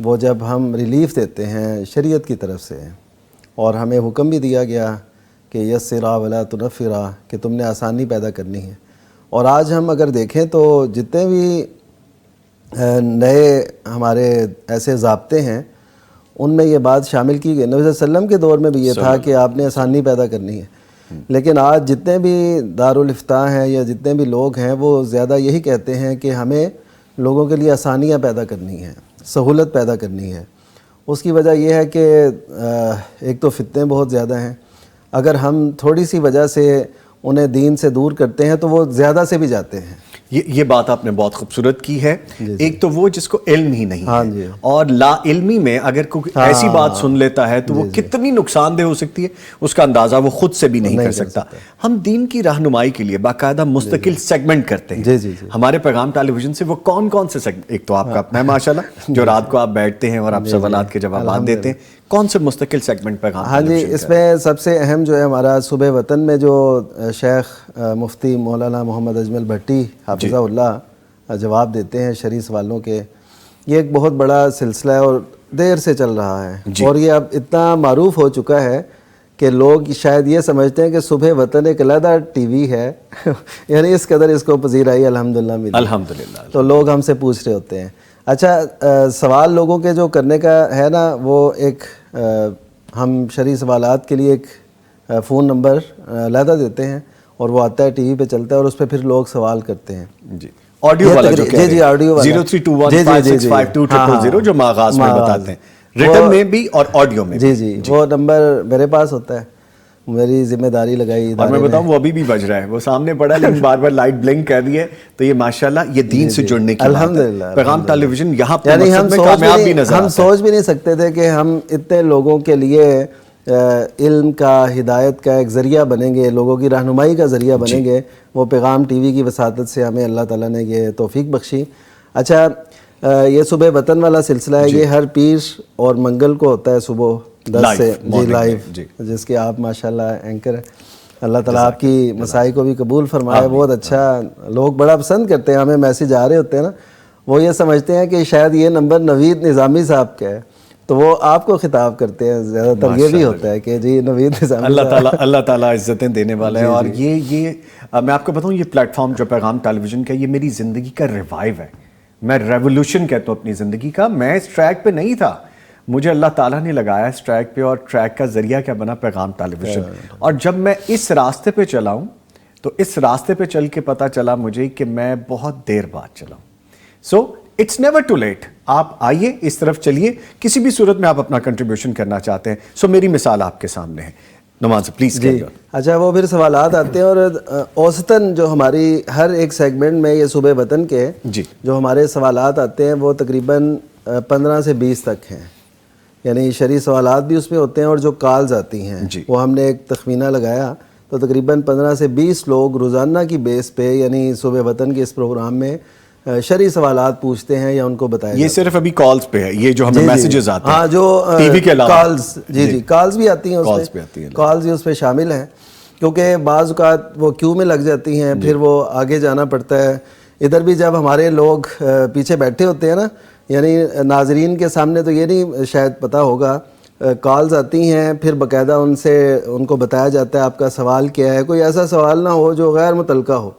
وہ جب ہم ریلیف دیتے ہیں شریعت کی طرف سے، اور ہمیں حکم بھی دیا گیا کہ یسرا ولا تنفرا، کہ تم نے آسانی پیدا کرنی ہے. اور آج ہم اگر دیکھیں تو جتنے بھی نئے ہمارے ایسے ضابطے ہیں ان میں یہ بات شامل کی گئی. نبی صلی اللہ علیہ وسلم کے دور میں بھی یہ تھا کہ آپ نے آسانی پیدا کرنی ہے، لیکن آج جتنے بھی دارالافتاء ہیں یا جتنے بھی لوگ ہیں وہ زیادہ یہی کہتے ہیں کہ ہمیں لوگوں کے لیے آسانیاں پیدا کرنی ہیں، سہولت پیدا کرنی ہے. اس کی وجہ یہ ہے کہ ایک تو فتنے بہت زیادہ ہیں. اگر ہم تھوڑی سی وجہ سے انہیں دین سے دور کرتے ہیں تو وہ زیادہ سے بھی جاتے ہیں. یہ بات آپ نے بہت خوبصورت کی ہے. ایک تو وہ جس کو علم ہی نہیں ہے، اور لا علمی میں اگر کوئی ایسی بات سن لیتا ہے تو وہ کتنی نقصان دہ ہو سکتی ہے اس کا اندازہ وہ خود سے بھی نہیں کر سکتا. ہم دین کی رہنمائی کے لیے باقاعدہ مستقل سیگمنٹ کرتے ہیں. ہمارے پیغام ٹیلی ویژن سے وہ کون کون سے سیگمنٹ، ایک تو آپ کا اپنا ہے ماشاءاللہ جو رات کو آپ بیٹھتے ہیں اور آپ سوالات کے جوابات دیتے ہیں، کون سے مستقل سیگمنٹ پیغام؟ ہاں جی، اس میں سب سے اہم جو ہے ہمارا صبح وطن میں جو شیخ مفتی مولانا محمد اجمل بھٹی حافظہ اللہ جواب دیتے ہیں شرعی سوالوں کے، یہ ایک بہت بڑا سلسلہ ہے اور دیر سے چل رہا ہے. اور یہ اب اتنا معروف ہو چکا ہے کہ لوگ شاید یہ سمجھتے ہیں کہ صبح وطن ایک علیحدہ ٹی وی ہے یعنی اس قدر اس کو پذیرائی الحمدللہ ملی. الحمدللہ. تو لوگ ہم سے پوچھ رہے ہوتے ہیں. اچھا، سوال لوگوں کے جو کرنے کا ہے نا، وہ ایک ہم شرعی سوالات کے لیے ایک فون نمبر علیحدہ دیتے ہیں اور وہ آتا ہے ٹی وی پہ چلتا ہے اور اس پہ پھر لوگ سوال کرتے ہیں. جی، آڈیو والا جو کہہ رہے ہیں، آڈیو والا 0321565200 جو میں آغاز میں بتاتے ہیں، ریٹن میں بھی اور آڈیو میں بھی. جی وہ نمبر میرے پاس ہوتا ہے، میری ذمہ داری لگائی. اور میں بتاؤں وہ ابھی بھی بج رہا ہے، وہ سامنے پڑا لیکن بار بار لائٹ بلنک کر رہی ہے. تو یہ ماشاءاللہ یہ دین سے جڑنے کی بات ہے. پیغام ٹیلی ویژن یہاں پر مقصد میں کامیاب بھی نظر آتا ہے. ہم سوچ بھی نہیں سکتے تھے کہ ہم اتنے لوگوں کے لیے علم کا، ہدایت کا ایک ذریعہ بنیں گے، لوگوں کی رہنمائی کا ذریعہ بنیں گے. وہ پیغام ٹی وی کی وساطت سے ہمیں اللہ تعالیٰ نے یہ توفیق بخشی. اچھا، یہ صبح وطن والا سلسلہ ہے، یہ ہر پیر اور منگل کو ہوتا ہے صبح 10 سے لائیو، جس کے آپ ماشاءاللہ اینکر ہیں. اللہ تعالیٰ آپ کی مسائی کو بھی قبول فرمائے. بہت اچھا، لوگ بڑا پسند کرتے ہیں، ہمیں میسیج آ رہے ہوتے ہیں نا، وہ یہ سمجھتے ہیں کہ شاید یہ نمبر نوید نظامی صاحب کا ہے تو وہ آپ کو خطاب کرتے ہیں. زیادہ تر یہ بھی ہوتا ہے کہ جی نوید نظامی. اللہ تعالیٰ عزتیں دینے والا ہے. اور یہ میں آپ کو بتاؤں، یہ پلیٹ فارم جو پیغام ٹیلی ویژن کا، یہ میری زندگی کا ریوائیو ہے. میں ریولوشن کہتا ہوں اپنی زندگی کا. میں اس ٹریک پہ نہیں تھا، مجھے اللہ تعالیٰ نے لگایا اس ٹریک پہ، اور ٹریک کا ذریعہ کیا بنا؟ پیغام ٹیلی ویژن. اور جب میں اس راستے پہ چلا ہوں تو اس راستے پہ چل کے پتہ چلا مجھے کہ میں بہت دیر بعد چلا ہوں. So it's never too late. آپ آئیے، اس طرف چلیے، کسی بھی صورت میں آپ اپنا کنٹریبیوشن کرنا چاہتے ہیں. سو میری مثال آپ کے سامنے ہے. نماز پلیز. اچھا، وہ پھر سوالات آتے ہیں اور اوسطاً جو ہماری ہر ایک سیگمنٹ میں یہ صبح وطن کے جو ہمارے سوالات آتے ہیں وہ تقریباً 15 سے 20 تک ہیں. یعنی شرعی سوالات بھی اس میں ہوتے ہیں اور جو کالز آتی ہیں وہ ہم نے ایک تخمینہ لگایا تو تقریباً 15 سے 20 لوگ روزانہ کی بیس پہ یعنی صبح وطن کے اس پروگرام میں شرعی سوالات پوچھتے ہیں یا ان کو بتایا. یہ صرف ابھی کالز پہ ہے، یہ جو ہمیں میسیجز آتے ہیں. ہاں، جو ٹی وی کے علاوہ کالز، جی کالز بھی آتی ہیں، کالز بھی اس پہ شامل ہیں کیونکہ بعض اوقات وہ کیو میں لگ جاتی ہیں، پھر وہ آگے جانا پڑتا ہے. ادھر بھی جب ہمارے لوگ پیچھے بیٹھے ہوتے ہیں نا، یعنی ناظرین کے سامنے تو یہ نہیں شاید پتہ ہوگا، کالز آتی ہیں، پھر باقاعدہ ان کو بتایا جاتا ہے آپ کا سوال کیا ہے. کوئی ایسا سوال نہ ہو جو غیر متعلقہ ہو،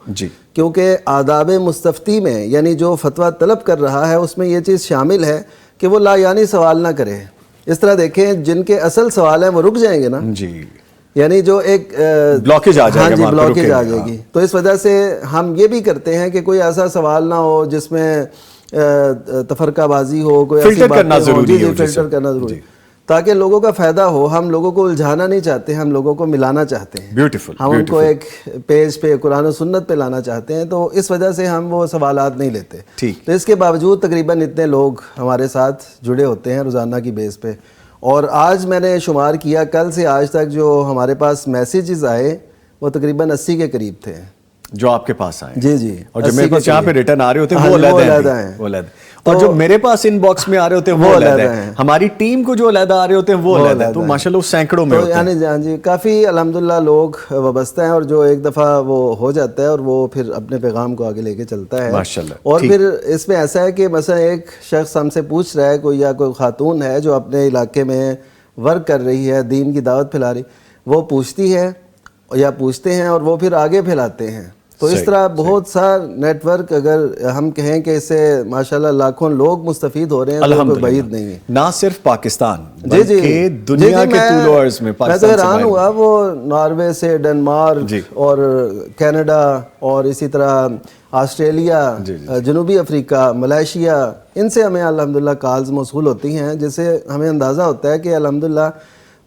کیونکہ آداب مستفتی میں یعنی جو فتویٰ طلب کر رہا ہے اس میں یہ چیز شامل ہے کہ وہ لا یعنی سوال نہ کرے. اس طرح دیکھیں، جن کے اصل سوال ہیں وہ رک جائیں گے نا، یعنی جو ایک بلاکیج آ جائے گی. ہاں جی، بلاکیج آ جائے گی. تو اس وجہ سے ہم یہ بھی کرتے ہیں کہ کوئی ایسا سوال نہ ہو جس میں تفرقہ بازی ہو، کوئی فلٹر کرنا ضروری ہے، فلٹر کرنا ضروری، تاکہ لوگوں کا فائدہ ہو. ہم لوگوں کو الجھانا نہیں چاہتے، ہم لوگوں کو ملانا چاہتے ہیں. بیوٹیفل. ہم ان کو ایک پیج پہ قرآن و سنت پہ لانا چاہتے ہیں، تو اس وجہ سے ہم وہ سوالات نہیں لیتے. تو اس کے باوجود تقریباً اتنے لوگ ہمارے ساتھ جڑے ہوتے ہیں روزانہ کی بیس پہ. اور آج میں نے شمار کیا، کل سے آج تک جو ہمارے پاس میسیجز آئے وہ تقریباً 80 کے قریب تھے جو آپ کے پاس آئے. جی. اور جو میرے پاس یہاں پہ ریٹرن آ رہے ہوتے ہیں وہ علیحدہ ہیں. اور جو میرے پاس ان باکس میں آ رہے ہوتے ہیں وہ علیحدہ ہے, ہماری ٹیم کو جو علیحدہ آ رہے ہوتے ہیں وہ علیحدہ ہے, تو ماشاءاللہ سینکڑوں میں ہوتے ہیں. یعنی جی کافی الحمدللہ لوگ وابستہ ہیں, اور جو ایک دفعہ وہ ہو جاتا ہے اور وہ پھر اپنے پیغام کو آگے لے کے چلتا ہے ماشاءاللہ. اور پھر اس میں ایسا ہے کہ مثلا ایک شخص ہم سے پوچھ رہا ہے کوئی, یا کوئی خاتون ہے جو اپنے علاقے میں ورک کر رہی ہے, دین کی دعوت پھیلا رہی, وہ پوچھتی ہے یا پوچھتے ہیں اور وہ پھر آگے پھیلاتے ہیں. تو اس طرح بہت سا نیٹ ورک, اگر ہم کہیں کہ اس سے ماشاءاللہ لاکھوں لوگ مستفید ہو رہے ہیں تو کوئی بعید نہیں ہے. نہ صرف پاکستان بلکہ دنیا کے طول و عرض میں. میں تو حیران ہوا, وہ ناروے سے, ڈنمارک اور کینیڈا اور اسی طرح آسٹریلیا, جنوبی افریقہ, ملائیشیا, ان سے ہمیں الحمدللہ کالز موصول ہوتی ہیں, جس سے ہمیں اندازہ ہوتا ہے کہ الحمدللہ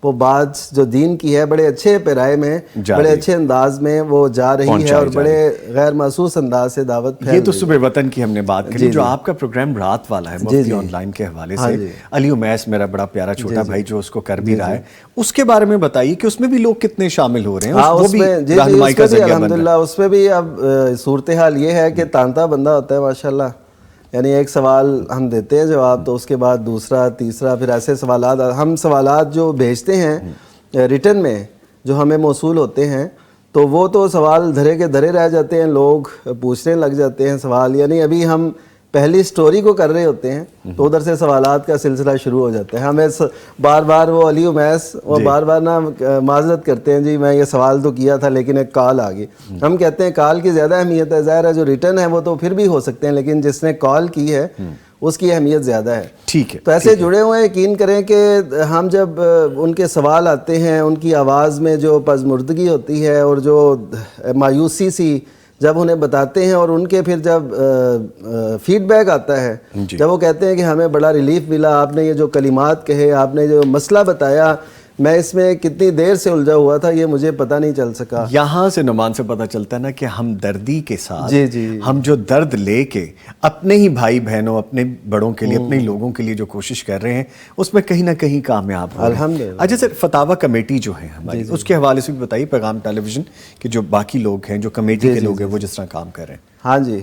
وہ بات جو دین کی ہے بڑے اچھے پیرائے میں, بڑے اچھے انداز میں وہ جا رہی ہے, اور بڑے غیر محسوس انداز سے دعوت پھیل. یہ تو صبح وطن کی ہم نے بات کی, جو آپ کا پروگرام رات والا ہے مفتی آن لائن کے حوالے سے, علی امیس میرا بڑا پیارا چھوٹا بھائی جو اس کو کر بھی رہا ہے, اس کے بارے میں بتائیے کہ اس میں بھی لوگ کتنے شامل ہو رہے ہیں, وہ بھی رہنمائی کا ذریعہ بن رہا ہے. الحمدللہ اس میں بھی اب صورتحال یہ ہے کہ تانتا بندہ ہوتا ہے ماشاءاللہ, یعنی ایک سوال ہم دیتے ہیں جواب, تو اس کے بعد دوسرا, تیسرا, پھر ایسے سوالات. ہم سوالات جو بھیجتے ہیں ریٹن میں جو ہمیں موصول ہوتے ہیں, تو وہ تو سوال دھرے کے دھرے رہ جاتے ہیں, لوگ پوچھنے لگ جاتے ہیں سوال. یعنی ابھی ہم پہلی سٹوری کو کر رہے ہوتے ہیں تو ادھر سے سوالات کا سلسلہ شروع ہو جاتا ہے. ہمیں بار بار وہ علی امیس وہ بار بار نا معذرت کرتے ہیں, جی میں یہ سوال تو کیا تھا لیکن ایک کال آ گئی. ہم کہتے ہیں کال کی زیادہ اہمیت ہے, ظاہر ہے جو ریٹرن ہے وہ تو پھر بھی ہو سکتے ہیں, لیکن جس نے کال کی ہے اس کی اہمیت زیادہ ہے. ٹھیک ہے, تو ایسے جڑے ہوئے ہیں, یقین کریں کہ ہم جب ان کے سوال آتے ہیں, ان کی آواز میں جو پژمردگی ہوتی ہے اور جو مایوسی سی جب انہیں بتاتے ہیں, اور ان کے پھر جب فیڈ بیک آتا ہے, جب وہ کہتے ہیں کہ ہمیں بڑا ریلیف ملا, آپ نے یہ جو کلمات کہے, آپ نے جو مسئلہ بتایا, میں اس میں کتنی دیر سے الجھا ہوا تھا یہ مجھے پتہ نہیں چل سکا. یہاں سے نعمان سے پتہ چلتا ہے نا کہ ہم دردی کے ساتھ ہم جو درد لے کے اپنے ہی بھائی بہنوں, اپنے بڑوں کے لیے, اپنے لوگوں کے لیے جو کوشش کر رہے ہیں, اس میں کہیں نہ کہیں کامیاب ہو رہے ہیں. الحمدللہ. اچھا سر, فتاوی کمیٹی جو ہے ہماری, اس کے حوالے سے بھی بتائیے, پیغام ٹیلی ویژن کے جو باقی لوگ ہیں, جو کمیٹی کے لوگ ہیں, وہ جس طرح کام کر رہے ہیں. ہاں جی,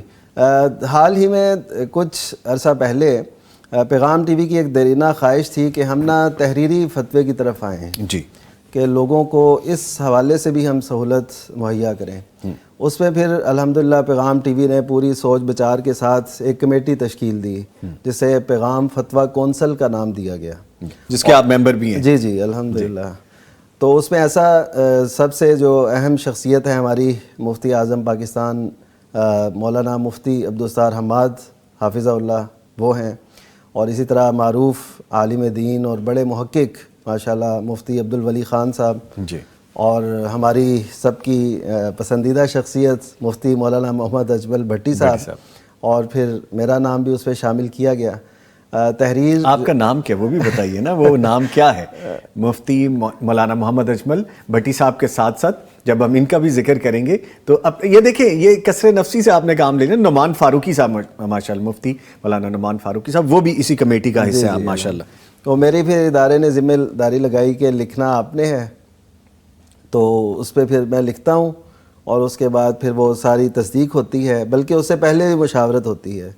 حال ہی میں کچھ عرصہ پہلے پیغام ٹی وی کی ایک دیرینہ خواہش تھی کہ ہم نا تحریری فتوے کی طرف آئے ہیں, جی, کہ لوگوں کو اس حوالے سے بھی ہم سہولت مہیا کریں. اس میں پھر الحمدللہ پیغام ٹی وی نے پوری سوچ بچار کے ساتھ ایک کمیٹی تشکیل دی, جسے پیغام فتویٰ کونسل کا نام دیا گیا, جس کے آپ ممبر بھی ہیں. جی جی الحمدللہ. تو اس میں ایسا سب سے جو اہم شخصیت ہے ہماری مفتی اعظم پاکستان مولانا مفتی عبدالستار حماد حافظہ اللہ, وہ ہیں, اور اسی طرح معروف عالم دین اور بڑے محقق ماشاءاللہ مفتی عبدالولی خان صاحب, جی, اور ہماری سب کی پسندیدہ شخصیت مفتی مولانا محمد اجمل بھٹی صاحب, اور پھر میرا نام بھی اس پہ شامل کیا گیا. تحریر, آپ کا نام کیا وہ بھی بتائیے نا, وہ نام کیا ہے؟ مفتی مولانا محمد اجمل بھٹی صاحب کے ساتھ ساتھ جب ہم ان کا بھی ذکر کریں گے تو اب یہ دیکھیں, یہ کثر نفسی سے آپ نے کام لے لیا. نعمان فاروقی صاحب ماشاءاللہ, مفتی مولانا نعمان فاروقی صاحب, وہ بھی اسی کمیٹی کا حصہ ہیں ماشاءاللہ. تو میری پھر ادارے نے ذمہ داری لگائی کہ لکھنا آپ نے ہے, تو اس پہ پھر میں لکھتا ہوں, اور اس کے بعد پھر وہ ساری تصدیق ہوتی ہے, بلکہ اس سے پہلے بھی مشاورت ہوتی ہے,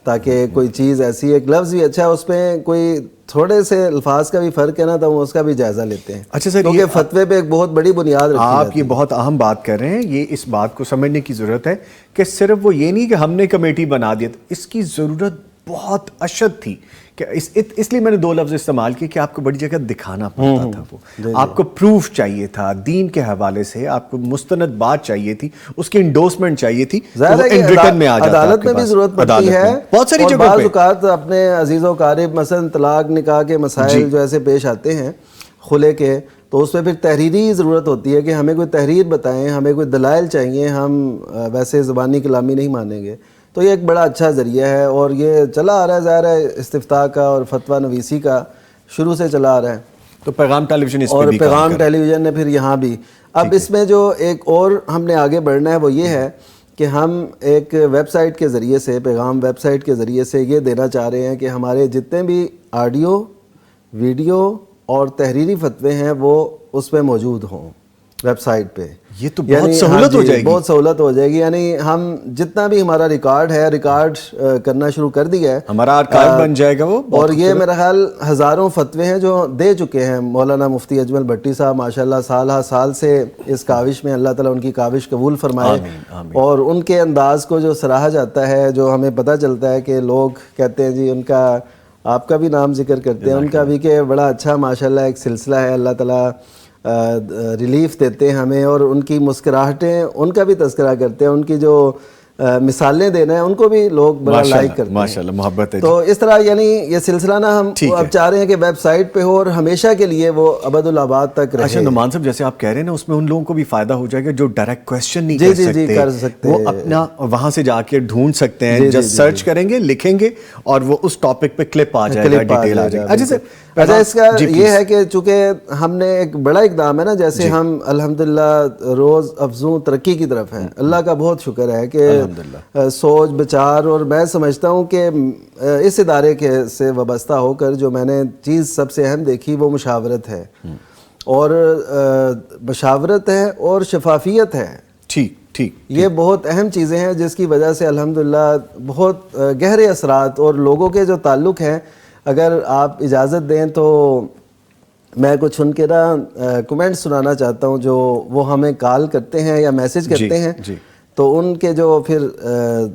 تاکہ کوئی چیز ایسی, ایک لفظ بھی اچھا ہے, اس پہ کوئی تھوڑے سے الفاظ کا بھی فرق ہے نا, تو اس کا بھی جائزہ لیتے ہیں. اچھا سر, کیونکہ فتوے پہ ایک بہت بڑی بنیاد رکھی آپ یہ بہت اہم بات کر رہے ہیں, یہ اس بات کو سمجھنے کی ضرورت ہے کہ صرف وہ یہ نہیں کہ ہم نے کمیٹی بنا دی, اس کی ضرورت بہت اشد تھی. کہ اس لیے میں نے دو لفظ استعمال کیے کہ آپ کو بڑی جگہ دکھانا پڑتا تھا, وہ آپ کو پروف چاہیے تھا دین کے حوالے سے, آپ کو مستند بات چاہیے تھی, اس کی انڈورسمنٹ چاہیے تھی, عدالت میں بھی ضرورت پڑتی ہے بہت ساری جگہوں بعض اوقات اپنے عزیز و قارب مثلا طلاق نکاح کے مسائل جو ایسے پیش آتے ہیں خلے کے, تو اس میں پھر تحریری ضرورت ہوتی ہے کہ ہمیں کوئی تحریر بتائیں, ہمیں کوئی دلائل چاہیے, ہم ویسے زبانی کلامی نہیں مانیں گے. تو یہ ایک بڑا اچھا ذریعہ ہے, اور یہ چلا آ رہا ہے, ظاہر ہے استفتاء کا اور فتویٰ نویسی کا شروع سے چلا آ رہا ہے. تو پیغام ٹیلی ویژن اس پہ اور بھی پیغام ٹیلی ویژن نے پھر یہاں بھی اب اس میں جو ایک اور ہم نے آگے بڑھنا ہے وہ یہ ہے کہ ہم ایک ویب سائٹ کے ذریعے سے, پیغام ویب سائٹ کے ذریعے سے یہ دینا چاہ رہے ہیں کہ ہمارے جتنے بھی آڈیو, ویڈیو اور تحریری فتوے ہیں وہ اس میں موجود ہوں. ویب سائٹ پہ. یہ تو بہت سہولت ہو جائے گی, بہت سہولت ہو جائے گی. یعنی ہم جتنا بھی ہمارا ریکارڈ ہے ریکارڈ کرنا شروع کر دیا ہے, ہمارا آرکائیو بن جائے گا وہ. اور یہ میرا خیال ہزاروں فتوے ہیں جو دے چکے ہیں مولانا مفتی اجمل بھٹی صاحب, ماشاءاللہ سال ہر سال سے اس کاوش میں, اللہ تعالیٰ ان کی کاوش قبول فرمائے. اور ان کے انداز کو جو سراہا جاتا ہے, جو ہمیں پتہ چلتا ہے کہ لوگ کہتے ہیں جی ان کا, آپ کا بھی نام ذکر کرتے ہیں, ان کا بھی کہ بڑا اچھا ماشاءاللہ ایک سلسلہ ہے, اللہ تعالیٰ ریلیف دیتے ہیں ہمیں, اور ان کی مسکراہٹیں ان کا بھی تذکرہ کرتے ہیں, ان کی جو مثالیں دینا ہے ان کو بھی لوگ بڑا لائک کرتے ہیں. ماشاءاللہ محبت ہے. تو اس طرح یعنی یہ سلسلہ نا ہم اب چاہ رہے ہیں کہ ویب سائٹ پہ ہو اور ہمیشہ کے لیے وہ ابد الآباد تک رہے. اچھا نعمان صاحب, جیسے آپ کہہ رہے ہیں نا, اس میں ان لوگوں کو بھی فائدہ ہو جائے گا جو ڈائریکٹ کویشچن نہیں کر سکتے, وہ اپنا وہاں سے جا کے ڈھونڈ سکتے ہیں, جسٹ سرچ کریں گے, لکھیں گے, اور وہ اس ٹاپک پہ کلپ آ جائے گا, ڈیٹیل آ جائے گا. اچھا اس کا یہ ہے کہ چونکہ ہم نے ایک بڑا اقدام ہے نا, جیسے ہم الحمدللہ روز افزوں ترقی کی طرف ہیں, اللہ کا بہت شکر ہے کہ سوچ بچار, اور میں سمجھتا ہوں کہ اس ادارے کے سے وابستہ ہو کر جو میں نے چیز سب سے اہم دیکھی وہ مشاورت ہے, اور مشاورت ہے اور شفافیت ہے. ٹھیک, یہ بہت اہم چیزیں ہیں جس کی وجہ سے الحمدللہ بہت گہرے اثرات, اور لوگوں کے جو تعلق ہیں, اگر آپ اجازت دیں تو میں کچھ ان کے نا کمنٹ سنانا چاہتا ہوں جو وہ ہمیں کال کرتے ہیں یا میسج کرتے ہیں. تو ان کے جو پھر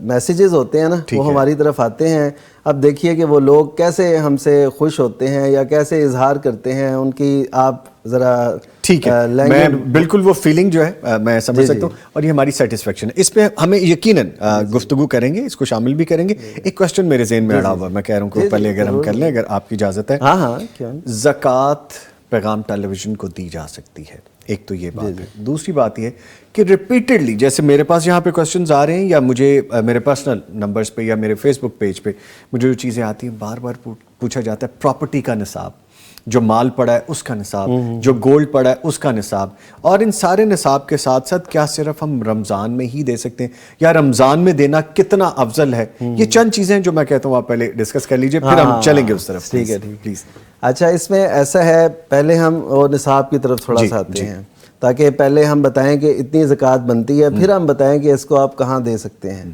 میسیجز ہوتے ہیں نا, وہ ہماری طرف آتے ہیں. اب دیکھیے کہ وہ لوگ کیسے ہم سے خوش ہوتے ہیں یا کیسے اظہار کرتے ہیں ان کی, آپ ذرا ٹھیک ہے, میں بالکل وہ فیلنگ جو ہے میں سمجھ سکتا ہوں, اور یہ ہماری سیٹسفیکشن ہے. اس پہ ہمیں یقیناً گفتگو کریں گے, اس کو شامل بھی کریں گے. ایک کوشچن میرے ذہن میں اڑا ہوا ہے, میں کہہ رہا ہوں کہ پہلے اگر ہم کر لیں, اگر آپ کی اجازت ہے. ہاں زکوٰۃ پیغام ٹیلی ویژن کو دی جا سکتی ہے, ایک تو یہ بات ہے. دوسری بات یہ ہے کہ ریپیٹڈلی, جیسے میرے پاس یہاں پہ کوشچنز آ رہے ہیں, یا مجھے میرے پرسنل نمبرز پہ یا میرے فیس بک پیج پہ مجھے جو چیزیں آتی ہیں, بار بار پوچھا جاتا ہے پراپرٹی کا نصاب, جو مال پڑا ہے اس کا نصاب, جو گولڈ پڑا ہے اس کا نصاب, اور ان سارے نصاب کے ساتھ ساتھ کیا صرف ہم رمضان میں ہی دے سکتے ہیں, یا رمضان میں دینا کتنا افضل ہے. یہ چند چیزیں جو میں کہتا ہوں آپ پہلے ڈسکس کر لیجئے, پھر ہم چلیں گے اس طرف. ٹھیک ہے پلیز. اچھا اس میں ایسا ہے, پہلے ہم وہ نصاب کی طرف تھوڑا سا آتے ہیں, تاکہ پہلے ہم بتائیں کہ اتنی زکوٰۃ بنتی ہے, پھر ہم بتائیں کہ اس کو آپ کہاں دے سکتے ہیں.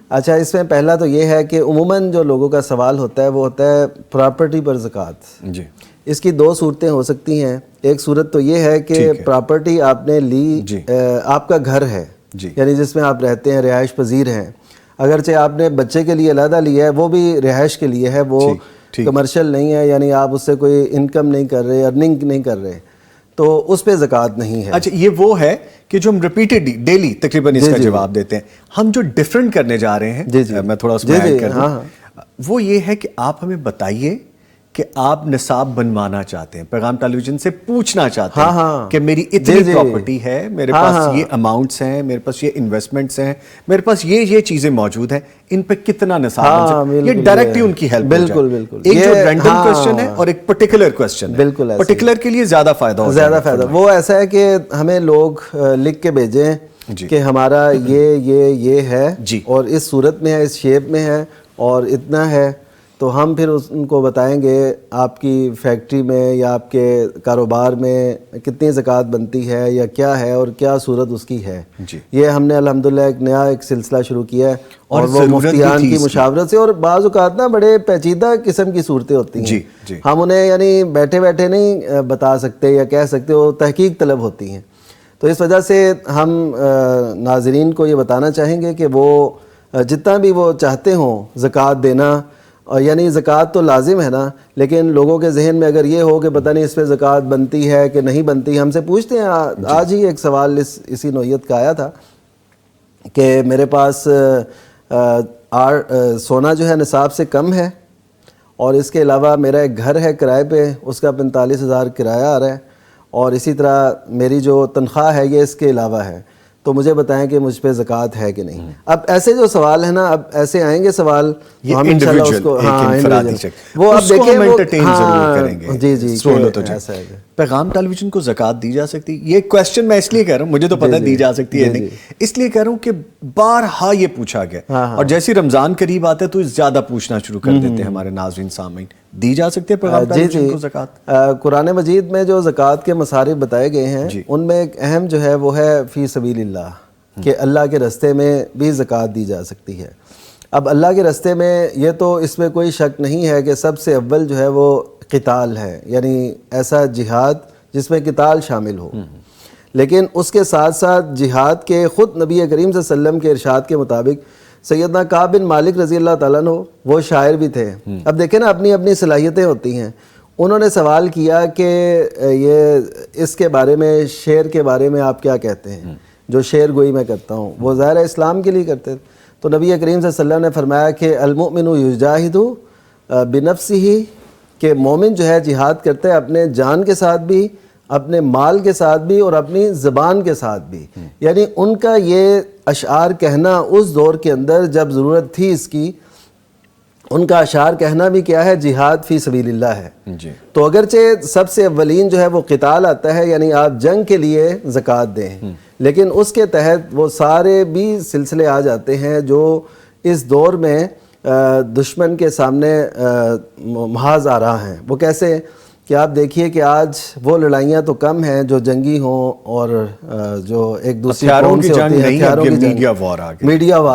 اچھا اس میں پہلا تو یہ ہے کہ عموماً جو لوگوں کا سوال ہوتا ہے وہ ہوتا ہے پراپرٹی پر زکوٰۃ. اس کی دو صورتیں ہو سکتی ہیں. ایک صورت تو یہ ہے کہ پراپرٹی آپ نے لی, آپ کا گھر ہے, یعنی جس میں آپ رہتے ہیں, رہائش پذیر ہیں, اگرچہ آپ نے بچے کے لیے علیحدہ لیا ہے, وہ بھی رہائش کے لیے ہے, وہ کمرشل نہیں ہے, یعنی آپ اس سے کوئی انکم نہیں کر رہے, ارننگ نہیں کر رہے, تو اس پہ زکوٰۃ نہیں ہے. اچھا یہ وہ ہے کہ جو ہم ریپیٹڈلی ڈیلی تقریباً اس کا جواب دیتے ہیں. ہم جو ڈیفرنٹ کرنے جا رہے ہیں, میں تھوڑا اس میں ایڈ کر دوں, وہ یہ ہے کہ آپ ہمیں بتائیے کہ آپ نصاب بنوانا چاہتے ہیں, پیغام ٹیلی ویژن سے پوچھنا چاہتے ہیں کہ میری اتنی پراپرٹی ہے, میرے پاس یہ اماؤنٹس ہیں, میرے پاس یہ انویسٹمنٹس ہیں, میرے پاس یہ چیزیں موجود ہیں, ان پہ کتنا نصاب. یہ ڈائریکٹلی ان کی ہیلپ. بالکل. ایک جو رینڈم کوسچن ہے اور ایک پرٹیکولر کوسچن ہے, بالکل پرٹیکولر کے لیے زیادہ فائدہ. وہ ایسا ہے کہ ہمیں لوگ لکھ کے بھیجیں کہ ہمارا یہ ہے, اور اس صورت میں ہے, اس شیپ میں ہے, اور اتنا ہے, تو ہم پھر ان کو بتائیں گے آپ کی فیکٹری میں یا آپ کے کاروبار میں کتنی زکوٰۃ بنتی ہے یا کیا ہے, اور کیا صورت اس کی ہے. یہ ہم نے الحمدللہ ایک نیا سلسلہ شروع کیا ہے, اور وہ مفتیان کی مشاورت سے. اور بعض اوقات نا بڑے پیچیدہ قسم کی صورتیں ہوتی ہیں, ہم انہیں یعنی بیٹھے بیٹھے نہیں بتا سکتے یا کہہ سکتے, وہ تحقیق طلب ہوتی ہیں. تو اس وجہ سے ہم ناظرین کو یہ بتانا چاہیں گے کہ وہ جتنا بھی وہ چاہتے ہوں زکوٰۃ دینا, اور یعنی زکوٰۃ تو لازم ہے نا, لیکن لوگوں کے ذہن میں اگر یہ ہو کہ پتہ نہیں اس پہ زکوٰۃ بنتی ہے کہ نہیں بنتی, ہم سے پوچھتے ہیں. آج ہی ایک سوال اسی نوعیت کا آیا تھا کہ میرے پاس سونا جو ہے نصاب سے کم ہے, اور اس کے علاوہ میرا ایک گھر ہے کرائے پہ, اس کا 45,000 کرایہ آ رہا ہے, اور اسی طرح میری جو تنخواہ ہے یہ اس کے علاوہ ہے, تو مجھے بتائیں کہ مجھ پہ زکوٰۃ ہے کہ نہیں. اب ایسے جو سوال ہے نا, اب ایسے آئیں گے سوال, ہم انشاءاللہ اس کو وہ اب دیکھیں ایسا ہے. پیغام ٹیلی ویژن کو زکوٰۃ دی جا سکتی, یہ کوشچن میں اس لیے کہہ رہا ہوں, مجھے تو پتہ دی جا سکتی ہے نہیں, اس لیے کہہ رہا ہوں کہ بارہا یہ پوچھا گیا, اور جیسے رمضان قریب آتا ہے تو زیادہ پوچھنا شروع کر دیتے ہیں ہمارے ناظرین سامعین, دی جا سکتی ہے پیغام ٹیلی ویژن کو زکوٰۃ؟ قرآن مجید میں جو زکوٰۃ کے مصارف بتائے گئے ہیں ان میں ایک اہم جو ہے وہ ہے فی سبیل اللہ، کہ اللہ کے راستے میں بھی زکوٰۃ دی جا سکتی ہے۔ اب اللہ کے راستے میں یہ تو اس میں کوئی شک نہیں ہے کہ سب سے اول جو ہے وہ قتال ہے، یعنی ایسا جہاد جس میں قتال شامل ہو، لیکن اس کے ساتھ ساتھ جہاد کے خود نبی کریم صلی اللہ علیہ وسلم کے ارشاد کے مطابق سیدنا کعب بن مالک رضی اللہ تعالیٰ عنہ وہ شاعر بھی تھے۔ اب دیکھیں نا، اپنی اپنی صلاحیتیں ہوتی ہیں۔ انہوں نے سوال کیا کہ یہ اس کے بارے میں، شعر کے بارے میں آپ کیا کہتے ہیں؟ جو شعر گوئی میں کرتا ہوں، وہ ظاہر اسلام کے لیے کرتے تھے۔ تو نبی کریم صلی اللہ علیہ وسلم نے فرمایا کہ المؤمن یجاہد بنفسہ، کہ مومن جو ہے جہاد کرتا ہے اپنے جان کے ساتھ بھی، اپنے مال کے ساتھ بھی، اور اپنی زبان کے ساتھ بھی۔ یعنی ان کا یہ اشعار کہنا اس دور کے اندر جب ضرورت تھی اس کی، ان کا اشعار کہنا بھی کیا ہے؟ جہاد فی سبیل اللہ ہے۔ تو اگرچہ سب سے اولین جو ہے وہ قتال آتا ہے، یعنی آپ جنگ کے لیے زکوٰۃ دیں، لیکن اس کے تحت وہ سارے بھی سلسلے آ جاتے ہیں جو اس دور میں دشمن کے سامنے محاذ آ رہا ہیں۔ وہ کیسے کہ آپ دیکھیے کہ آج وہ لڑائیاں تو کم ہیں جو جنگی ہوں اور جو ایک دوسرے قوم سے ہوتی ہیں، ہتھیاروں کی جنگ، میڈیا وار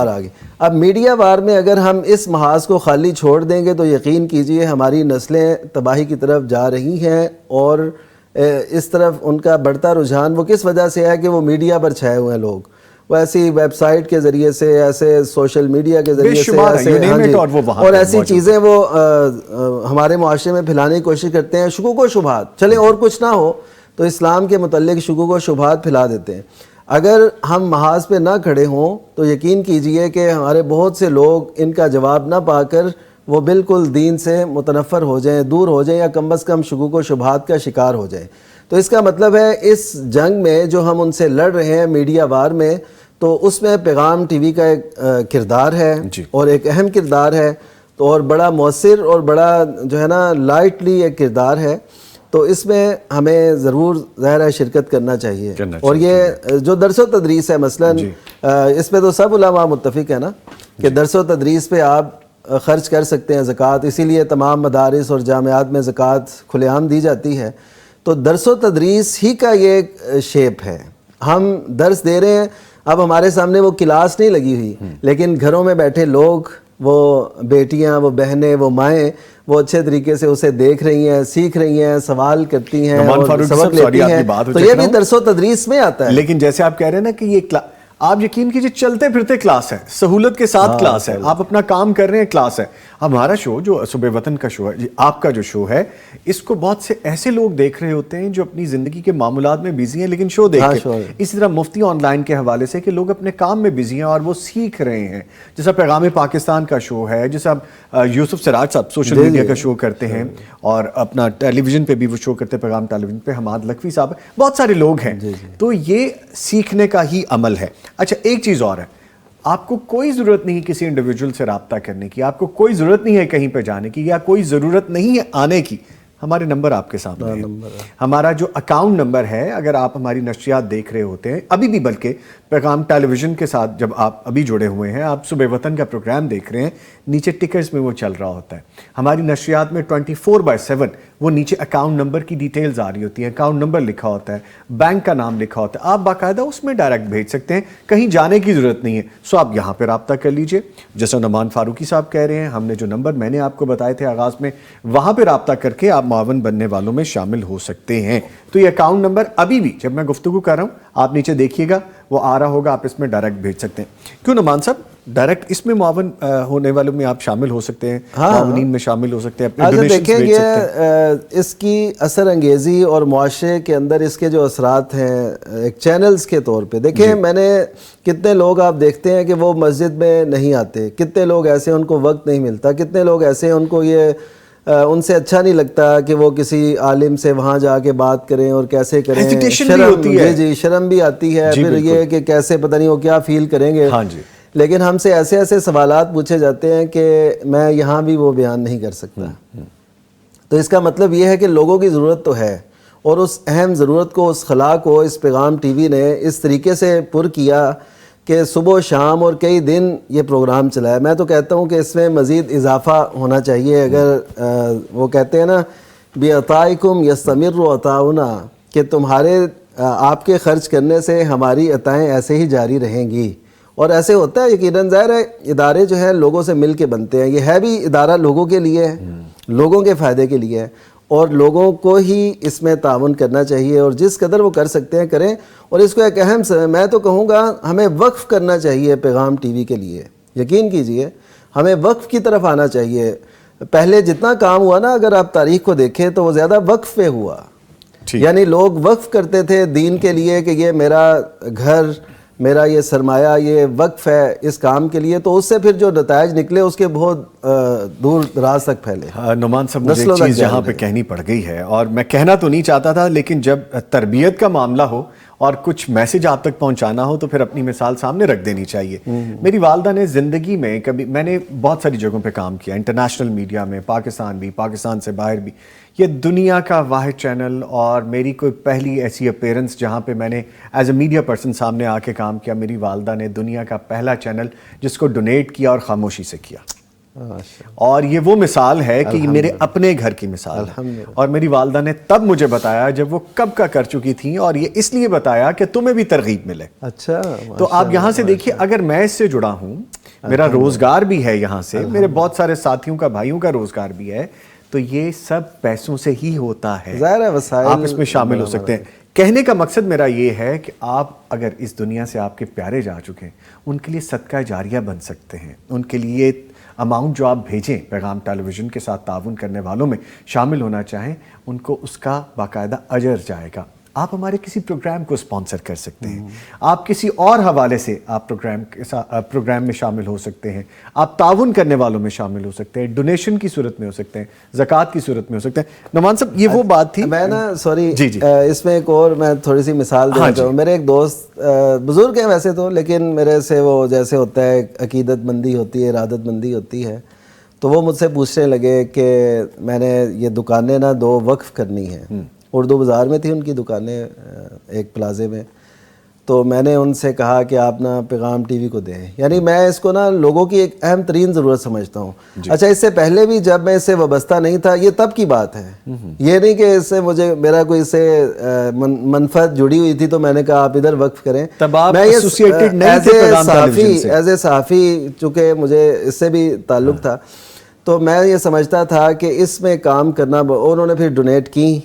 آ گئی۔ اب میڈیا وار میں اگر ہم اس محاذ کو خالی چھوڑ دیں گے تو یقین کیجئے ہماری نسلیں تباہی کی طرف جا رہی ہیں، اور اس طرف ان کا بڑھتا رجحان وہ کس وجہ سے ہے کہ وہ میڈیا پر چھائے ہوئے ہیں لوگ، وہ ایسی ویب سائٹ کے ذریعے سے، ایسے سوشل میڈیا کے ذریعے سے اور ایسی چیزیں وہ ہمارے معاشرے میں پھیلانے کی کوشش کرتے ہیں، شکوک و شبہات۔ چلیں اور کچھ نہ ہو تو اسلام کے متعلق شکوک و شبہات پھیلا دیتے ہیں۔ اگر ہم محاذ پہ نہ کھڑے ہوں تو یقین کیجئے کہ ہمارے بہت سے لوگ ان کا جواب نہ پا کر وہ بالکل دین سے متنفر ہو جائیں، دور ہو جائیں، یا کم از کم شکوک و شبہات کا شکار ہو جائیں۔ تو اس کا مطلب ہے اس جنگ میں جو ہم ان سے لڑ رہے ہیں میڈیا وار میں، تو اس میں پیغام ٹی وی کا ایک کردار ہے اور ایک اہم کردار ہے، تو اور بڑا مؤثر اور بڑا جو ہے نا لائٹلی ایک کردار ہے۔ تو اس میں ہمیں ضرور ظاہر ہے شرکت کرنا چاہیے۔ اور یہ جو درس و تدریس ہے مثلاً، اس پہ تو سب علماء متفق ہے نا کہ درس و تدریس پہ آپ خرچ کر سکتے ہیں زکوٰۃ، اسی لیے تمام مدارس اور جامعات میں زکوٰۃ کھلے عام دی جاتی ہے۔ تو درس و تدریس ہی کا یہ شیپ ہے، ہم درس دے رہے ہیں، اب ہمارے سامنے وہ کلاس نہیں لگی ہوئی، لیکن گھروں میں بیٹھے لوگ، وہ بیٹیاں، وہ بہنیں، وہ مائیں، وہ اچھے طریقے سے اسے دیکھ رہی ہیں، سیکھ رہی ہیں، سوال کرتی ہیں اور سبق لیتی ہیں، تو یہ بھی درس و تدریس میں آتا ہے۔ لیکن جیسے آپ کہہ رہے ہیں نا کہ یہ آپ یقین کیجئے چلتے پھرتے کلاس ہے، سہولت کے ساتھ کلاس ہے، آپ اپنا کام کر رہے ہیں، کلاس ہے۔ ہمارا شو جو صبح وطن کا شو ہے، آپ کا جو شو ہے، اس کو بہت سے ایسے لوگ دیکھ رہے ہوتے ہیں جو اپنی زندگی کے معاملات میں بیزی ہیں لیکن شو دیکھ رہے ہیں۔ اسی طرح مفتی آن لائن کے حوالے سے کہ لوگ اپنے کام میں بیزی ہیں اور وہ سیکھ رہے ہیں، جیسا پیغام پاکستان کا شو ہے، جیسا یوسف سراج صاحب سوشل میڈیا کا شو کرتے ہیں، اور اپنا ٹیلی ویژن پہ بھی وہ شو کرتے ہیں، پیغام ٹیلی ویژن پہ حماد لکھوی صاحب، بہت سارے لوگ ہیں۔ تو یہ سیکھنے کا ہی عمل ہے۔ اچھا ایک چیز اور ہے، آپ کو کوئی ضرورت نہیں کسی انڈیویجول سے رابطہ کرنے کی، آپ کو کوئی ضرورت نہیں ہے کہیں پہ جانے کی، یا کوئی ضرورت نہیں ہے آنے کی۔ ہمارے نمبر آپ کے سامنے ہیں، ہمارا جو اکاؤنٹ نمبر ہے، اگر آپ ہماری نشریات دیکھ رہے ہوتے ہیں ابھی بھی، بلکہ پیغام ٹیلی ویژن کے ساتھ جب آپ ابھی جڑے ہوئے ہیں، آپ صبح وطن کا پروگرام دیکھ رہے ہیں، نیچے ٹکرز میں وہ چل رہا ہوتا ہے۔ ہماری نشریات میں 24/7 وہ نیچے اکاؤنٹ نمبر کی ڈیٹیلز آ رہی ہوتی ہیں، اکاؤنٹ نمبر لکھا ہوتا ہے، بینک کا نام لکھا ہوتا ہے، آپ باقاعدہ اس میں ڈائریکٹ بھیج سکتے ہیں، کہیں جانے کی ضرورت نہیں ہے۔ سو آپ یہاں پہ رابطہ کر لیجئے، جیسا نعمان فاروقی صاحب کہہ رہے ہیں، ہم نے جو نمبر میں نے آپ کو بتائے تھے آغاز میں، وہاں پہ رابطہ کر کے آپ معاون بننے والوں میں شامل ہو سکتے ہیں۔ تو یہ اکاؤنٹ نمبر ابھی بھی جب میں گفتگو کر رہا ہوں آپ نیچے دیکھیے گا، وہ آ رہا ہوگا، آپ اس میں ڈائریکٹ بھیج سکتے ہیں۔ کیوں نعمان صاحب ڈائریکٹ اس میں معاون ہونے والوں میں آپ شامل ہو سکتے ہیں، معاونین میں شامل ہو سکتے ہیں، اپنے ڈونیشنز بھیج سکتے ہیں۔ اس کی اثر انگیزی اور معاشرے کے اندر اس کے جو اثرات ہیں ایک چینلز کے طور پہ دیکھیں، میں نے کتنے لوگ آپ دیکھتے ہیں کہ وہ مسجد میں نہیں آتے، کتنے لوگ ایسے ان کو وقت نہیں ملتا، کتنے لوگ ایسے ان کو یہ ان سے اچھا نہیں لگتا کہ وہ کسی عالم سے وہاں جا کے بات کریں اور کیسے کریں، شرم بھی آتی ہے، پھر یہ کہ کیسے پتہ نہیں وہ کیا فیل کریں گے۔ لیکن ہم سے ایسے ایسے سوالات پوچھے جاتے ہیں کہ میں یہاں بھی وہ بیان نہیں کر سکتا۔ تو اس کا مطلب یہ ہے کہ لوگوں کی ضرورت تو ہے، اور اس اہم ضرورت کو، اس خلا کو اس پیغام ٹی وی نے اس طریقے سے پر کیا کہ صبح و شام اور کئی دن یہ پروگرام چلا ہے. میں تو کہتا ہوں کہ اس میں مزید اضافہ ہونا چاہیے. اگر وہ کہتے ہیں نا بِعَطَائِكُمْ يَسْتَمِرُّ عَطَاؤُنَا کہ تمہارے آپ کے خرچ کرنے سے ہماری عطائیں ایسے ہی جاری رہیں گی. اور ایسے ہوتا ہے یقیناً. ظاہر ہے ادارے جو ہیں لوگوں سے مل کے بنتے ہیں. یہ ہے بھی ادارہ لوگوں کے لیے ہے, لوگوں کے فائدے کے لیے ہے, اور لوگوں کو ہی اس میں تعاون کرنا چاہیے, اور جس قدر وہ کر سکتے ہیں کریں. اور اس کو ایک اہم میں تو کہوں گا ہمیں وقف کرنا چاہیے پیغام ٹی وی کے لیے. یقین کیجئے ہمیں وقف کی طرف آنا چاہیے. پہلے جتنا کام ہوا نا, اگر آپ تاریخ کو دیکھیں تو وہ زیادہ وقف پہ ہوا. یعنی لوگ وقف کرتے تھے دین کے لیے کہ یہ میرا گھر, میرا یہ سرمایہ, یہ وقف ہے اس کام کے لیے. تو اس سے پھر جو نتائج نکلے اس کے بہت دور دراز تک پھیلے. نعمان صاحب مجھے ایک چیز یہاں پہ کہنی پڑ گئی ہے, اور میں کہنا تو نہیں چاہتا تھا, لیکن جب تربیت کا معاملہ ہو اور کچھ میسج آپ تک پہنچانا ہو تو پھر اپنی مثال سامنے رکھ دینی چاہیے. میری والدہ نے زندگی میں کبھی, میں نے بہت ساری جگہوں پہ کام کیا, انٹرنیشنل میڈیا میں, پاکستان بھی, پاکستان سے باہر بھی. یہ دنیا کا واحد چینل, اور میری کوئی پہلی ایسی اپیرنس جہاں پہ میں نے ایز اے میڈیا پرسن سامنے آ کے کام کیا, میری والدہ نے دنیا کا پہلا چینل جس کو ڈونیٹ کیا اور خاموشی سے کیا. اور یہ وہ مثال ہے کہ میرے اپنے گھر کی مثال ہے. اور میری والدہ نے تب مجھے بتایا جب وہ کب کا کر چکی تھیں, اور یہ اس لیے بتایا کہ تمہیں بھی ترغیب ملے. اچھا, تو آپ یہاں سے دیکھیے, اگر میں اس سے جڑا ہوں, میرا روزگار بھی ہے یہاں سے, میرے بہت سارے ساتھیوں کا, بھائیوں کا روزگار بھی ہے, تو یہ سب پیسوں سے ہی ہوتا ہے. ظاہر ہے وسائل آپ اس میں شامل ہو سکتے ہیں. کہنے کا مقصد میرا یہ ہے کہ آپ اگر اس دنیا سے آپ کے پیارے جا چکے ہیں, ان کے لیے صدقہ جاریہ بن سکتے ہیں. ان کے لیے اماؤنٹ جو آپ بھیجیں پیغام ٹیلی ویژن کے ساتھ تعاون کرنے والوں میں شامل ہونا چاہیں, ان کو اس کا باقاعدہ اجر جائے گا. آپ ہمارے کسی پروگرام کو سپانسر کر سکتے ہیں, آپ کسی اور حوالے سے آپ پروگرام میں شامل ہو سکتے ہیں, آپ تعاون کرنے والوں میں شامل ہو سکتے ہیں, ڈونیشن کی صورت میں ہو سکتے ہیں, زکوٰۃ کی صورت میں ہو سکتے ہیں. نعمان صاحب یہ وہ بات تھی. میں نا سوری, جی جی اس میں ایک اور میں تھوڑی سی مثال دینا چاہوں. میرے ایک دوست بزرگ ہیں ویسے تو, لیکن میرے سے وہ جیسے ہوتا ہے عقیدت مندی ہوتی ہے, ارادت مندی ہوتی ہے, تو وہ مجھ سے پوچھنے لگے کہ میں نے یہ دکانیں نا 2 وقف کرنی ہیں. اردو بازار میں تھی ان کی دکانیں, ایک پلازے میں. تو میں نے ان سے کہا کہ آپ نا پیغام ٹی وی کو دیں. یعنی میں اس کو نا لوگوں کی ایک اہم ترین ضرورت سمجھتا ہوں. اچھا, اس سے پہلے بھی جب میں اس سے وابستہ نہیں تھا, یہ تب کی بات ہے, یہ نہیں کہ اس سے مجھے میرا کوئی اس سے منفعت جڑی ہوئی تھی تو میں نے کہا آپ ادھر وقف کریں. میں ایز اے صحافی چونکہ مجھے اس سے بھی تعلق تھا, تو میں یہ سمجھتا تھا کہ اس میں کام کرنا. انہوں نے پھر ڈونیٹ کی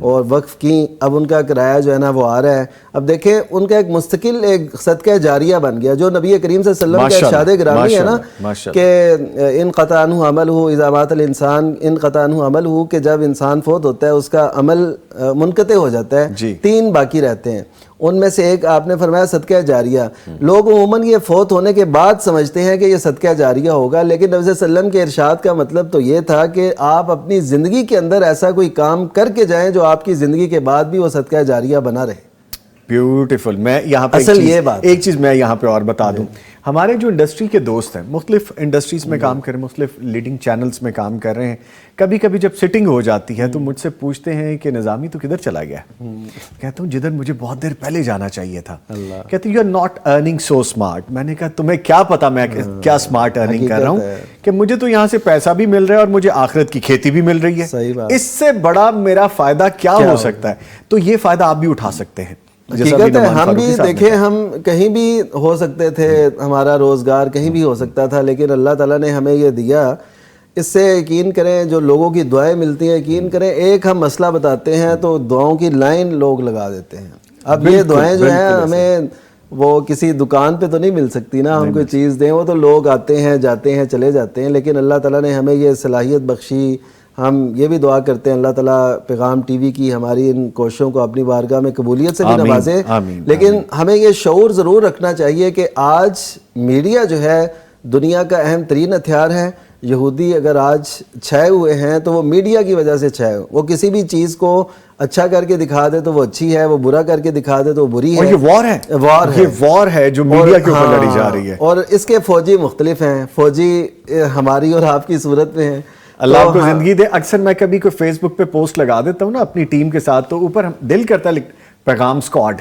اور وقف کی. اب ان کا کرایہ جو ہے نا وہ آ رہا ہے. اب دیکھیں ان کا ایک مستقل ایک صدقہ جاریہ بن گیا, جو نبی کریم صلی اللہ علیہ وسلم کا ارشاد گرامی ہے نا کہ انقطع عنہ عملہ اذا مات الانسان, انقطع عنہ عملہ کہ جب انسان فوت ہوتا ہے اس کا عمل منقطع ہو جاتا ہے, 3 باقی رہتے ہیں. ان میں سے ایک آپ نے فرمایا صدقہ جاریہ. لوگ عموماً یہ فوت ہونے کے بعد سمجھتے ہیں کہ یہ صدقہ جاریہ ہوگا, لیکن نبی صلی اللہ علیہ وسلم کے ارشاد کا مطلب تو یہ تھا کہ آپ اپنی زندگی کے اندر ایسا کوئی کام کر کے جائیں جو آپ کی زندگی کے بعد بھی وہ صدقہ جاریہ بنا رہے. بیوٹیفل. میں یہاں پہ ایک چیز میں یہاں پہ اور بتا دوں. ہمارے جو انڈسٹری کے دوست ہیں, مختلف انڈسٹریز میں کام کر رہے ہیں, مختلف لیڈنگ چینلز میں کام کر رہے ہیں, کبھی کبھی جب سٹنگ ہو جاتی ہے تو مجھ سے پوچھتے ہیں کہ نظامی تو کدھر چلا گیا. کہتا ہوں جدھر مجھے بہت دیر پہلے جانا چاہیے تھا. کہتے ہیں you are not earning so smart. میں نے کہا تمہیں کیا پتا میں کیا اسمارٹ ارننگ کر رہا ہوں, کہ مجھے تو یہاں سے پیسہ بھی مل رہا ہے اور مجھے آخرت کی کھیتی بھی مل رہی ہے. اس سے بڑا میرا فائدہ کیا ہو سکتا ہے. تو یہ فائدہ آپ بھی اٹھا سکتے ہیں. حقیقت ہے ہم بھی دیکھیں, ہم کہیں بھی ہو سکتے تھے, ہمارا روزگار کہیں بھی ہو سکتا تھا, لیکن اللہ تعالیٰ نے ہمیں یہ دیا. اس سے یقین کریں جو لوگوں کی دعائیں ملتی ہیں, یقین کریں ایک ہم مسئلہ بتاتے ہیں تو دعاؤں کی لائن لوگ لگا دیتے ہیں. اب یہ دعائیں جو ہیں ہمیں وہ کسی دکان پہ تو نہیں مل سکتی نا, ہم کوئی چیز دیں وہ تو لوگ آتے ہیں جاتے ہیں چلے جاتے ہیں, لیکن اللہ تعالیٰ نے ہمیں یہ صلاحیت بخشی. ہم یہ بھی دعا کرتے ہیں اللہ تعالیٰ پیغام ٹی وی کی ہماری ان کوششوں کو اپنی بارگاہ میں قبولیت سے بھی نوازے. لیکن ہمیں یہ شعور ضرور رکھنا چاہیے کہ آج میڈیا جو ہے دنیا کا اہم ترین ہتھیار ہے. یہودی اگر آج چھائے ہوئے ہیں تو وہ میڈیا کی وجہ سے چھائے. وہ کسی بھی چیز کو اچھا کر کے دکھا دے تو وہ اچھی ہے, وہ برا کر کے دکھا دے تو وہ بری ہے. یہ وار ہے جو میڈیا کے اوپر لڑی جا رہی ہے. اور اس کے فوجی مختلف ہیں, فوجی ہماری اور آپ کی صورت میں ہیں. اللہ آپ کو زندگی دے. اکثر میں کبھی کوئی فیس بک پہ پوسٹ لگا دیتا ہوں نا اپنی ٹیم کے ساتھ, تو اوپر دل کرتا ہے پیغام اسکواڈ,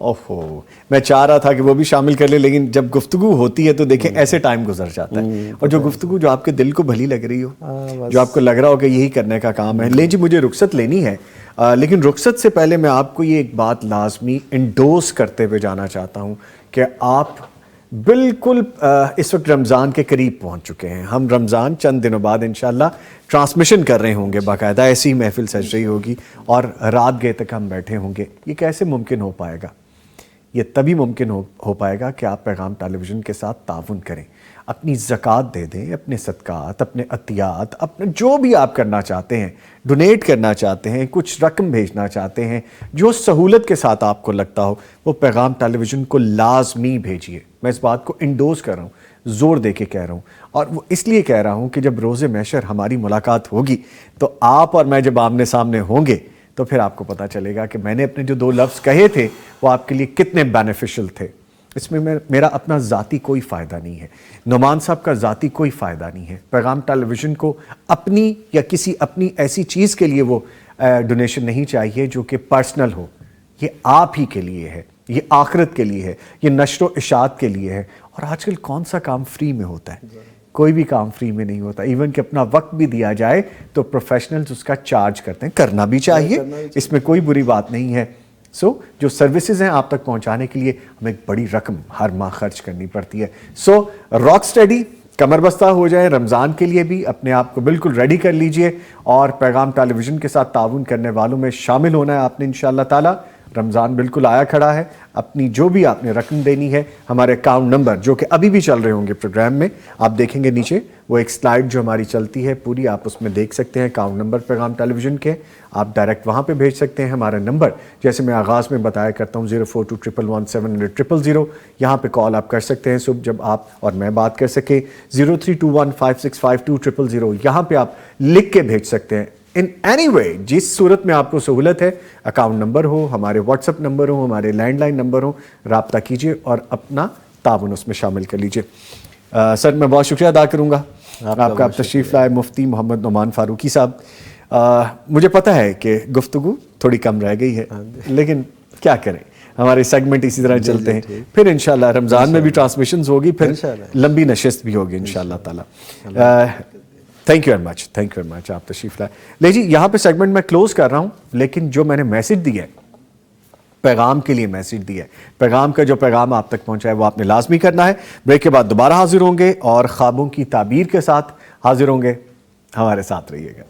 اوہو، میں چاہ رہا تھا کہ وہ بھی شامل کر لے، لیکن جب گفتگو ہوتی ہے تو دیکھیں ایسے ٹائم گزر جاتا ہے، اور جو گفتگو جو آپ کے دل کو بھلی لگ رہی ہو، جو آپ کو لگ رہا ہو کہ یہی کرنے کا کام ہے. لیں جی، مجھے رخصت لینی ہے، لیکن رخصت سے پہلے میں آپ کو یہ ایک بات لازمی انڈورس کرتے ہوئے جانا چاہتا ہوں کہ آپ بالکل اس وقت رمضان کے قریب پہنچ چکے ہیں. ہم رمضان چند دنوں بعد انشاءاللہ ٹرانسمیشن کر رہے ہوں گے، باقاعدہ ایسی محفل سج رہی ہوگی اور رات گئے تک ہم بیٹھے ہوں گے. یہ کیسے ممکن ہو پائے گا؟ یہ تبھی ممکن ہو پائے گا کہ آپ پیغام ٹیلی ویژن کے ساتھ تعاون کریں، اپنی زکوٰۃ دے دیں، اپنے صدقات، اپنے عطیات، اپنے جو بھی آپ کرنا چاہتے ہیں، ڈونیٹ کرنا چاہتے ہیں، کچھ رقم بھیجنا چاہتے ہیں، جو سہولت کے ساتھ آپ کو لگتا ہو، وہ پیغام ٹیلی ویژن کو لازمی بھیجیے. میں اس بات کو انڈورس کر رہا ہوں، زور دے کے کہہ رہا ہوں، اور وہ اس لیے کہہ رہا ہوں کہ جب روز محشر ہماری ملاقات ہوگی تو آپ اور میں جب آمنے سامنے ہوں گے تو پھر آپ کو پتہ چلے گا کہ میں نے اپنے جو 2 لفظ کہے تھے وہ آپ کے لیے کتنے بینیفیشل تھے. اس میں میرا اپنا ذاتی کوئی فائدہ نہیں ہے، نعمان صاحب کا ذاتی کوئی فائدہ نہیں ہے. پیغام ٹیلی ویژن کو اپنی یا کسی اپنی ایسی چیز کے لیے وہ ڈونیشن نہیں چاہیے جو کہ پرسنل ہو. یہ آپ ہی کے لیے ہے، یہ آخرت کے لیے ہے، یہ نشر و اشاعت کے لیے ہے. اور آج کل کون سا کام فری میں ہوتا ہے؟ کوئی بھی کام فری میں نہیں ہوتا. ایون کہ اپنا وقت بھی دیا جائے تو پروفیشنلز اس کا چارج کرتے ہیں، کرنا بھی چاہیے، اس میں کوئی بری بات نہیں ہے. جو سروسز ہیں آپ تک پہنچانے کے لیے ہمیں ایک بڑی رقم ہر ماہ خرچ کرنی پڑتی ہے. راک سٹیڈی، کمر بستہ ہو جائیں. رمضان کے لیے بھی اپنے آپ کو بالکل ریڈی کر لیجئے، اور پیغام ٹیلی ویژن کے ساتھ تعاون کرنے والوں میں شامل ہونا ہے آپ نے انشاءاللہ تعالی. رمضان بالکل آیا کھڑا ہے. اپنی جو بھی آپ نے رقم دینی ہے، ہمارے اکاؤنٹ نمبر جو کہ ابھی بھی چل رہے ہوں گے پروگرام میں، آپ دیکھیں گے نیچے وہ ایک سلائیڈ جو ہماری چلتی ہے پوری، آپ اس میں دیکھ سکتے ہیں اکاؤنٹ نمبر پیغام ٹیلی ویژن کے. آپ ڈائریکٹ وہاں پہ بھیج سکتے ہیں. ہمارا نمبر جیسے میں آغاز میں بتایا کرتا ہوں 0421170000. یہاں پہ کال آپ کر سکتے ہیں صبح جب آپ اور میں بات کر سکیں. 0321565200. یہاں پہ آپ لکھ کے بھیج سکتے ہیں. ان اینی وے، جس صورت میں آپ کو سہولت ہے، اکاؤنٹ نمبر ہو، ہمارے واٹس ایپ نمبر ہو، ہمارے لینڈ لائن نمبر ہو، رابطہ کیجئے اور اپنا تعاون اس میں شامل کر لیجئے. سر میں بہت شکریہ ادا کروں گا آپ کا تشریف لائے، مفتی محمد نعمان فاروقی صاحب. مجھے پتہ ہے کہ گفتگو تھوڑی کم رہ گئی ہے، لیکن کیا کریں، ہمارے سیگمنٹ اسی طرح چلتے ہیں. پھر انشاءاللہ رمضان میں بھی ٹرانسمیشنز ہوگی، پھر لمبی نشست بھی ہوگی انشاءاللہ تعالی. تھینک یو ویری مچ آپ تشریف لائے. لے جی، یہاں پہ سیگمنٹ میں کلوز کر رہا ہوں، لیکن جو میں نے میسج دیا ہے، پیغام کے لیے میسج دیا ہے، پیغام کا جو پیغام آپ تک پہنچا ہے وہ آپ نے لازمی کرنا ہے. بریک کے بعد دوبارہ حاضر ہوں گے اور خوابوں کی تعبیر کے ساتھ حاضر ہوں گے. ہمارے ساتھ رہیے گا.